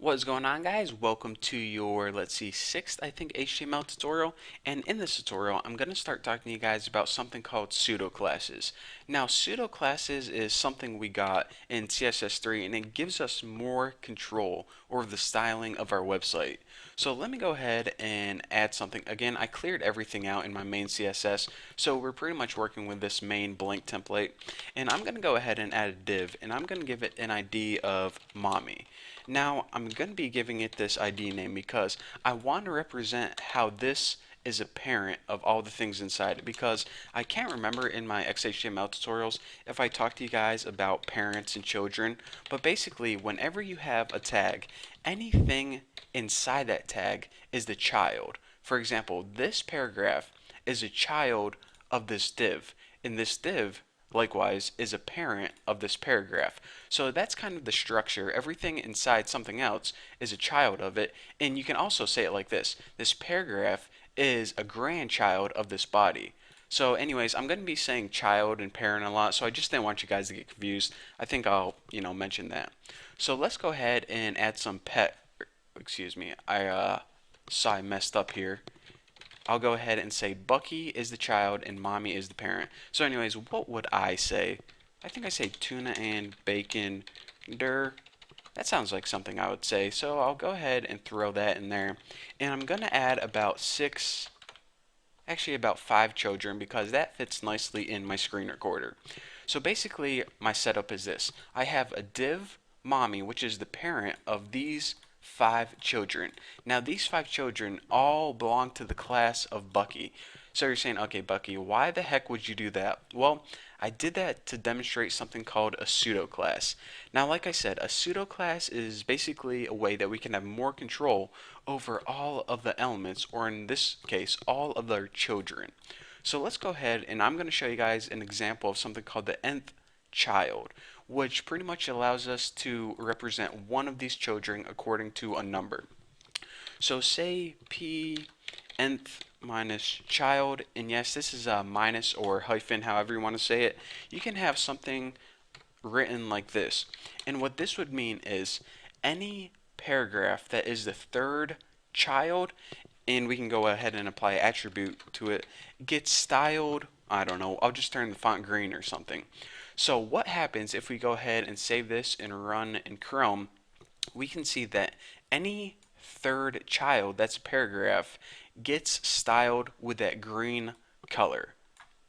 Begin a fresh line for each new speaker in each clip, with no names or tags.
What is going on, guys? Welcome to your, let's see, sixth, I think, HTML tutorial. And in this tutorial, I'm going to start talking to you guys about something called pseudo classes. Now, pseudo classes is something we got in CSS3, and it gives us more control over the styling of our website. So let me go ahead and add something. Again, I cleared everything out in my main CSS, so we're pretty much working with this main blank template. And I'm going to go ahead and add a div, and I'm going to give it an ID of mommy. Now, I'm going to be giving it this ID name because I want to represent how this is a parent of all the things inside it, because I can't remember in my XHTML tutorials if I talked to you guys about parents and children, but basically whenever you have a tag, anything inside that tag is the child. For example, this paragraph is a child of this div, and this div likewise is a parent of this paragraph. So that's kind of the structure. Everything inside something else is a child of it. And you can also say it like this. This paragraph is a grandchild of this body. So anyways, I'm going to be saying child and parent a lot, so I just didn't want you guys to get confused. I think I'll, mention that. So let's go ahead and add some excuse me, I saw I messed up here. I'll go ahead and say Bucky is the child and mommy is the parent. So anyways, what would I say? I think I say tuna and bacon der. That sounds like something I would say. So I'll go ahead and throw that in there. And I'm going to add about about 5 children because that fits nicely in my screen recorder. So basically my setup is this. I have a div mommy, which is the parent of these 5 children. Now these 5 children all belong to the class of Bucky. So you're saying, okay, Bucky, why the heck would you do that? Well, I did that to demonstrate something called a pseudo class. Now, like I said, a pseudo class is basically a way that we can have more control over all of the elements, or in this case, all of their children. So let's go ahead and I'm going to show you guys an example of something called the nth child, which pretty much allows us to represent one of these children according to a number. So say p nth minus child, and yes, this is a minus or hyphen, however you want to say it. You can have something written like this. And what this would mean is any paragraph that is the third child, and we can go ahead and apply attribute to it, gets styled, I don't know, I'll just turn the font green or something. So what happens if we go ahead and save this and run in Chrome? We can see that any third child, that's a paragraph, gets styled with that green color.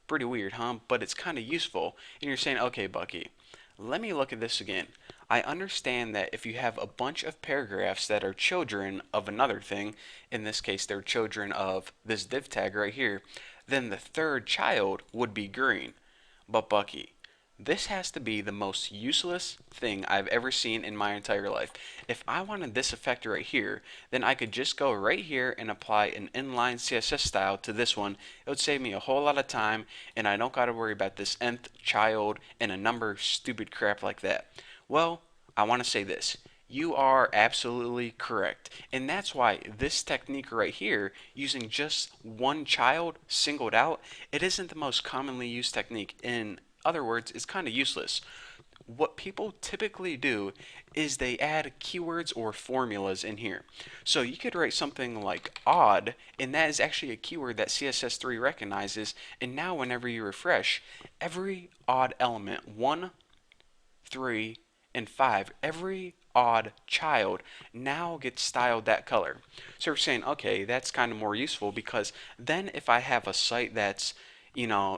Pretty weird, huh? But it's kind of useful. And you're saying, okay, Bucky, let me look at this again. I understand that if you have a bunch of paragraphs that are children of another thing, in this case they're children of this div tag right here, then the third child would be green. But Bucky, this has to be the most useless thing I've ever seen in my entire life. If I wanted this effect right here, then I could just go right here and apply an inline CSS style to this one. It would save me a whole lot of time, and I don't gotta worry about this nth child and a number of stupid crap like that. Well, I want to say this. You are absolutely correct. And that's why this technique right here, using just one child singled out, it isn't the most commonly used technique. In other words, it's kind of useless. What people typically do is they add keywords or formulas in here. So you could write something like odd, and that is actually a keyword that CSS3 recognizes, and now whenever you refresh, every odd element, 1, 3, and 5, every odd child now gets styled that color. So we're saying, okay, that's kind of more useful, because then if I have a site that's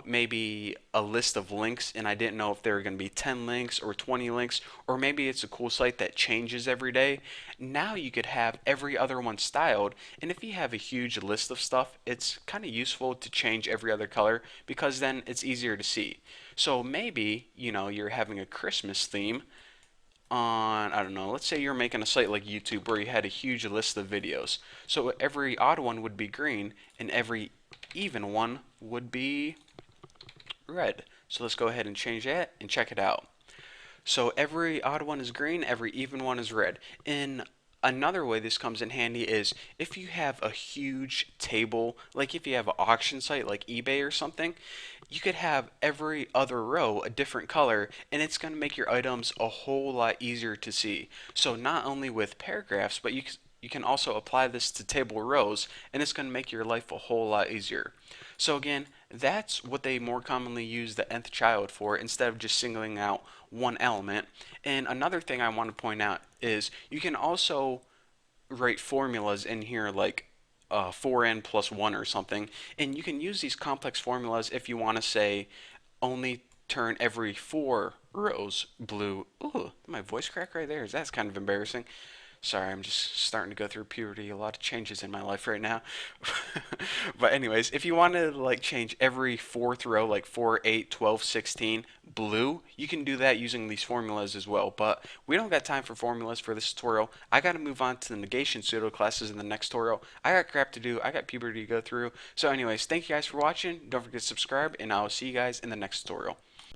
maybe a list of links and I didn't know if there were going to be 10 links or 20 links, or maybe it's a cool site that changes every day. Now you could have every other one styled, and if you have a huge list of stuff, it's kind of useful to change every other color because then it's easier to see. So maybe, you're having a Christmas theme on, I don't know, let's say you're making a site like YouTube where you had a huge list of videos. So every odd one would be green and every even one would be red. So let's go ahead and change that and check it out. So every odd one is green, every even one is red. In Another way this comes in handy is if you have a huge table, like if you have an auction site like eBay or something, you could have every other row a different color, and it's going to make your items a whole lot easier to see. So not only with paragraphs, but you can also apply this to table rows, and it's going to make your life a whole lot easier. So again, that's what they more commonly use the nth child for, instead of just singling out one element. And another thing I want to point out is you can also write formulas in here, like 4n plus 1 or something, and you can use these complex formulas if you want to say only turn every 4 rows blue. Ooh, my voice crack right there. That's kind of embarrassing. Sorry, I'm just starting to go through puberty. A lot of changes in my life right now. But anyways, if you want to like change every fourth row, like 4, 8, 12, 16, blue, you can do that using these formulas as well. But we don't got time for formulas for this tutorial. I got to move on to the negation pseudo classes in the next tutorial. I got crap to do. I got puberty to go through. So anyways, thank you guys for watching. Don't forget to subscribe, and I'll see you guys in the next tutorial.